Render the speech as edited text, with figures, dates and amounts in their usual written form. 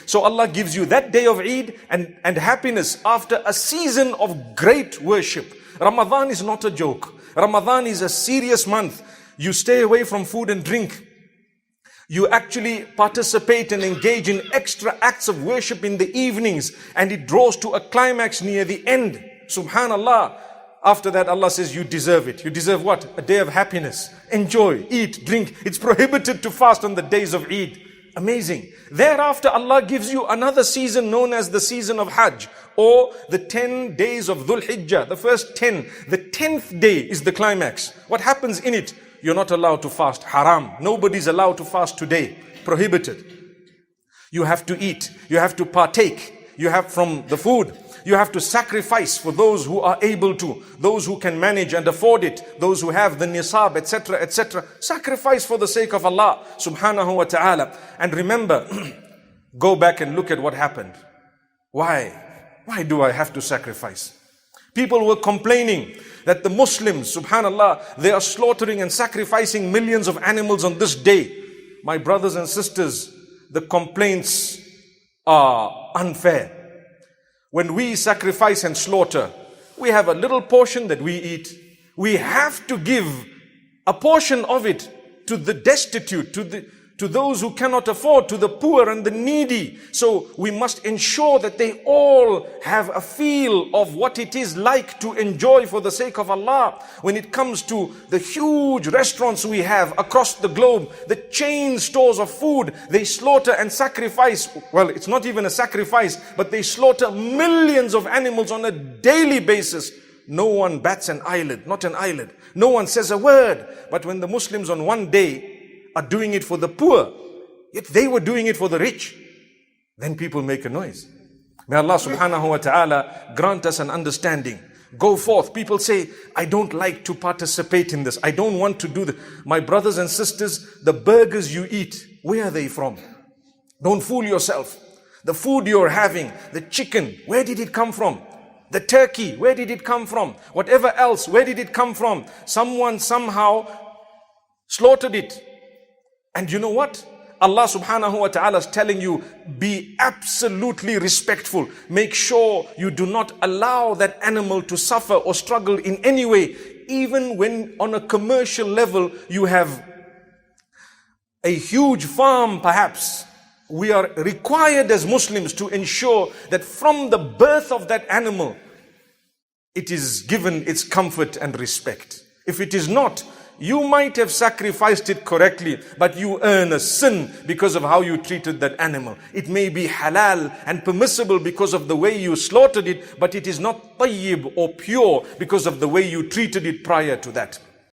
So Allah gives you that day of Eid and happiness after a season of great worship. Ramadan is not a joke. Ramadan is a serious month. You stay away from food and drink. You actually participate and engage in extra acts of worship in the evenings, and it draws to a climax near the end. Subhanallah. After that, Allah says, you deserve it. You deserve what? A day of happiness. Enjoy, eat, drink. It's prohibited to fast on the days of Eid. Amazing. Thereafter, Allah gives you another season known as the season of Hajj, or the 10 days of Dhul Hijjah. The first 10. The 10th day is the climax. What happens in it? You're not allowed to fast. Haram. Nobody's allowed to fast today. Prohibited. You have to eat. You have to partake. You have from the food. You have to sacrifice for those who are able to, those who can manage and afford it, those who have the nisab, etc., etc. Sacrifice for the sake of Allah subhanahu wa ta'ala. And remember, go back and look at what happened. Why? Why do I have to sacrifice? People were complaining that the Muslims, subhanallah, they are slaughtering and sacrificing millions of animals on this day. My brothers and sisters, the complaints are unfair. When we sacrifice and slaughter, we have a little portion that we eat. We have to give a portion of it to the destitute, to those who cannot afford, to the poor and the needy. So we must ensure that they all have a feel of what it is like to enjoy for the sake of Allah. When it comes to the huge restaurants we have across the globe, the chain stores of food, they slaughter and sacrifice. Well, it's not even a sacrifice, but they slaughter millions of animals on a daily basis. No one bats an eyelid, not an eyelid. No one says a word. But when the Muslims on one day are doing it for the poor, yet they were doing it for the rich, then people make a noise. May Allah subhanahu wa ta'ala grant us an understanding. Go forth. People say, I don't like to participate in this. I don't want to do this. My brothers and sisters, the burgers you eat, where are they from? Don't fool yourself. The food you're having, the chicken, where did it come from? The turkey, where did it come from? Whatever else, where did it come from? Someone somehow slaughtered it. And you know what? Allah subhanahu wa ta'ala is telling you, be absolutely respectful. Make sure you do not allow that animal to suffer or struggle in any way. Even when on a commercial level you have a huge farm perhaps. We are required as Muslims to ensure that from the birth of that animal, it is given its comfort and respect. If it is not, you might have sacrificed it correctly, but you earn a sin because of how you treated that animal. It may be halal and permissible because of the way you slaughtered it, but it is not tayyib or pure because of the way you treated it prior to that.